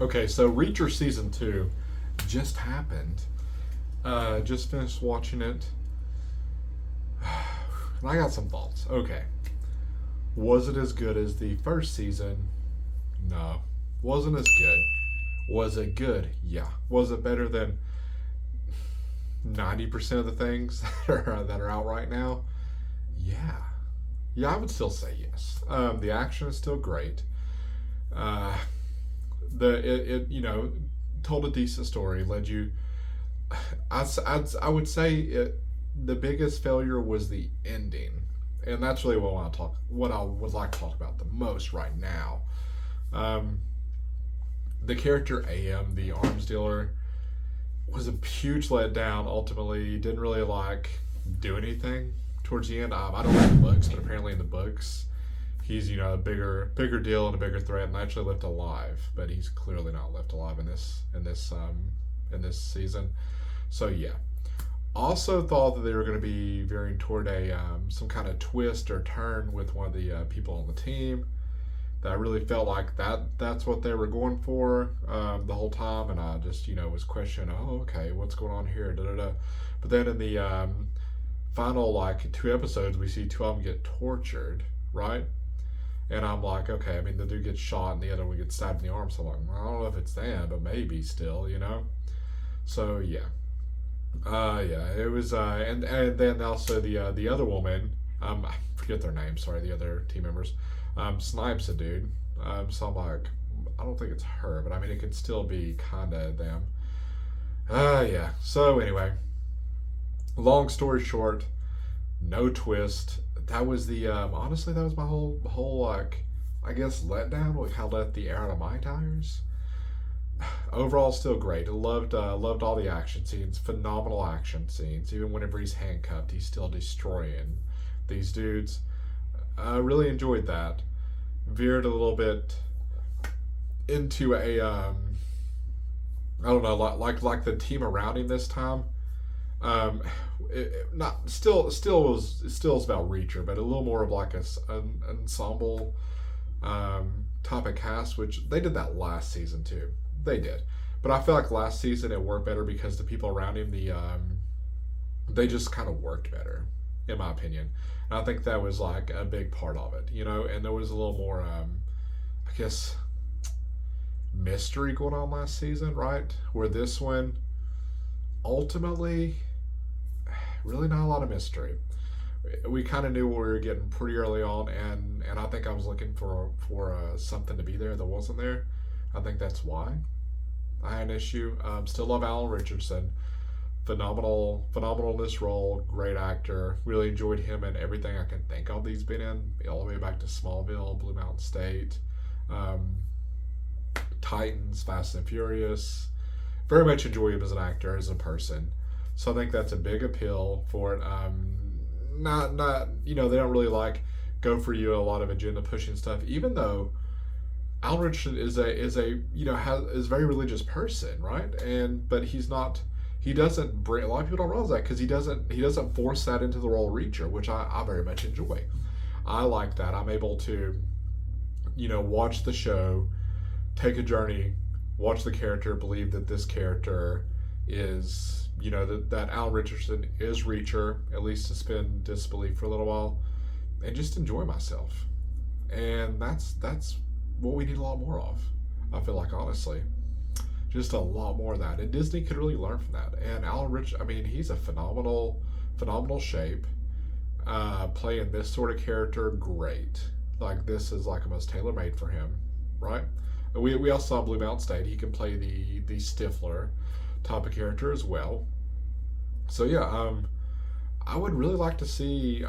Okay, so Reacher season 2 just happened. Just finished watching it. And I got some thoughts. Okay. Was it as good as the first season? No. Wasn't as good. Was it good? Yeah. Was it better than 90% of the things that are out right now? Yeah. Yeah, I would still say yes. The action is still great. Uh, it told a decent story, led you. I would say the biggest failure was the ending, and that's really what I would like to talk about the most right now. Um, the character AM, the arms dealer, was a huge letdown. Ultimately, didn't really do anything towards the end. I don't read the books, but apparently in the books, he's a bigger deal and a bigger threat, and actually left alive. But he's clearly not left alive in this season. So yeah, also thought that they were going to be veering toward a some kind of twist or turn with one of the people on the team. That I really felt like that's what they were going for the whole time, and I just was questioning, oh okay, what's going on here, da da da. But then in the final two episodes, we see two of them get tortured, right? And I'm like, okay, I mean, the dude gets shot and the other one gets stabbed in the arm. So I'm like, well, I don't know if it's them, but maybe still. So yeah, yeah, it was, and then also the other woman, I forget their name. Sorry, the other team members, snipes a dude. So I'm like, I don't think it's her, but I mean, it could still be kind of them. Yeah. So anyway, long story short, no twist. That was the honestly, that was my whole I guess letdown. Like how let the air out of my tires. Overall, still great. I loved all the action scenes. Phenomenal action scenes. Even whenever he's handcuffed, he's still destroying these dudes. I really enjoyed that. Veered a little bit into a I don't know, like the team around him this time. Um, not still is about Reacher, but a little more of an ensemble type of cast, which they did that last season too. They did, but I feel like last season it worked better because the people around him, they just kind of worked better, in my opinion. And I think that was like a big part of it. And there was a little more, I guess, mystery going on last season, right? Where this one ultimately really not a lot of mystery. We kind of knew what we were getting pretty early on, and I think I was looking for something to be there that wasn't there. I think that's why I had an issue. Still love Alan Richardson. Phenomenal in this role. Great actor. Really enjoyed him in everything I can think of he's been in, all the way back to Smallville, Blue Mountain State, um, Titans, Fast and Furious. Very much enjoy him as an actor, as a person. So I think that's a big appeal for it. Not they don't really go for you a lot of agenda pushing stuff, even though Al Richardson is a is a very religious person, right? But he's not. He doesn't bring a lot of people don't realize that because he doesn't force that into the role of Reacher, which I very much enjoy. I like that. I'm able to watch the show, take a journey, watch the character, believe that this character is that Al Richardson is Reacher, at least suspend disbelief for a little while, and just enjoy myself. And that's what we need a lot more of. I feel like, honestly, just a lot more of that. And Disney could really learn from that. And Al Rich, I mean, he's a phenomenal shape. Playing this sort of character, great. Like this is like almost tailor made for him, right? We also saw Blue Mountain State. He can play the Stifler type of character as well. So yeah, I would really like to see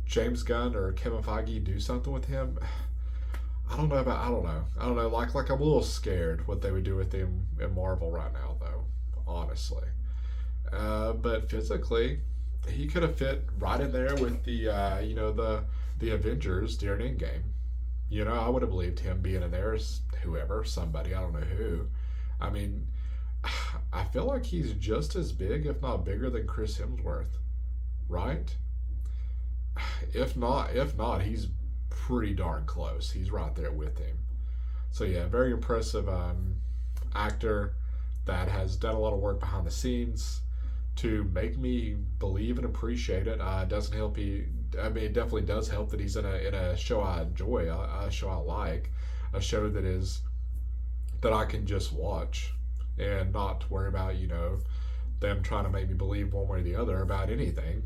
James Gunn or Kevin Feige do something with him. I don't know. Like I'm a little scared what they would do with him in Marvel right now, though. Honestly, but physically, he could have fit right in there with the Avengers during Endgame. I would have believed him being in there as whoever, somebody, I don't know who. I mean, I feel like he's just as big, if not bigger, than Chris Hemsworth, right? If not, he's pretty darn close. He's right there with him. So yeah, very impressive actor that has done a lot of work behind the scenes to make me believe and appreciate it. It doesn't help I mean, it definitely does help that he's in a show I enjoy, a show I like, a show that I can just watch and not worry about them trying to make me believe one way or the other about anything,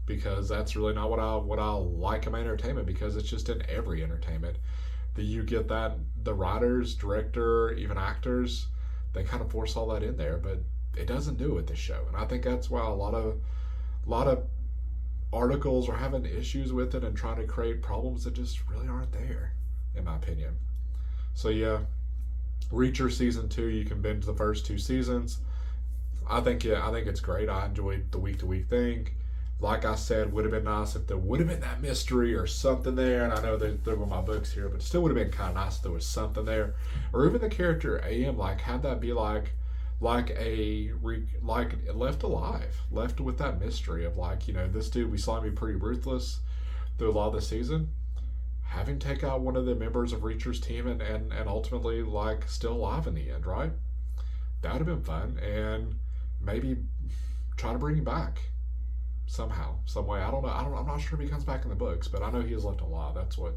because that's really not what I like in my entertainment, because it's just in every entertainment that you get that the writers, director, even actors, they kind of force all that in there, but it doesn't do it with this show, and I think that's why a lot of articles are having issues with it and trying to create problems that just really aren't there, in my opinion. So yeah, Reacher season two, you can binge the first two seasons. I think it's great. I enjoyed the week to week thing. Like I said, would have been nice if there would have been that mystery or something there. And I know that there were my books here, but it still would have been kind of nice if there was something there, or even the character AM, like have that be like left alive, left with that mystery of this dude, we saw him be pretty ruthless through a lot of the season, having take out one of the members of Reacher's team and ultimately like still alive in the end, right? That would have been fun, and maybe try to bring him back somehow, some way. I don't know. I'm not sure if he comes back in the books, but I know he is left alive. That's what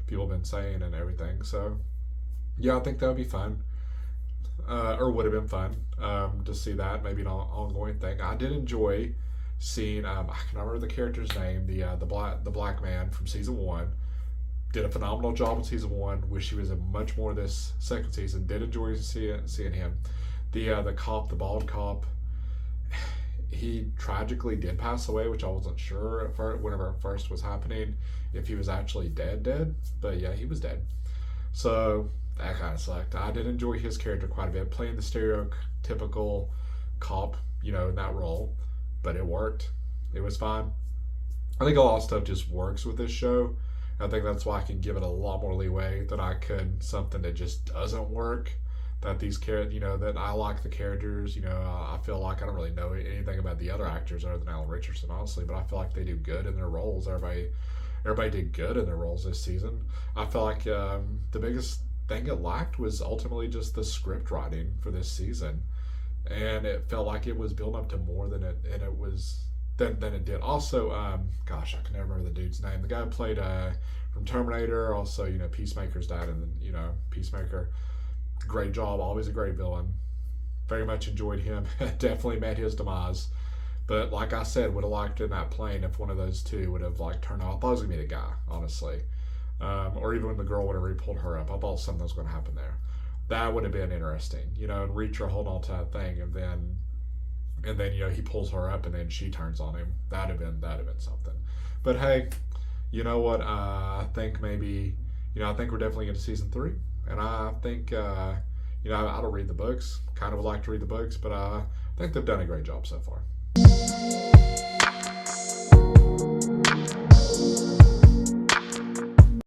people have been saying and everything. So yeah, I think that would be fun, or would have been fun to see that. Maybe an ongoing thing. I did enjoy seeing. I can remember the character's name. The black man from season one did a phenomenal job in season one. Wish he was in much more this second season. Did enjoy seeing him. The cop, the bald cop, he tragically did pass away, which I wasn't sure at first, whenever it first was happening, if he was actually dead. But yeah, he was dead. So that kind of sucked. I did enjoy his character quite a bit, playing the stereotypical cop, in that role. But it worked. It was fine. I think a lot of stuff just works with this show. I think that's why I can give it a lot more leeway than I could something that just doesn't work. That these characters, that I like the characters. I feel like I don't really know anything about the other actors other than Alan Richardson, honestly. But I feel like they do good in their roles. Everybody did good in their roles this season. I feel like the biggest thing it lacked was ultimately just the script writing for this season, and it felt like it was building up to more than it was than it did. Also, gosh, I can never remember the dude's name. The guy who played from Terminator, also Peacemaker's dad, and Peacemaker. Great job, always a great villain. Very much enjoyed him. Definitely met his demise. But like I said, would have liked in that plane if one of those two would have turned off. I thought it was gonna be the guy, honestly, or even when the girl would have pulled her up. I thought something was going to happen there. That would have been interesting, and Reacher hold on to that thing, and then he pulls her up, and then she turns on him. That'd have been something. But hey, you know what? I think maybe I think we're definitely into season 3. And I think, I don't read the books. Kind of would like to read the books, but I think they've done a great job so far.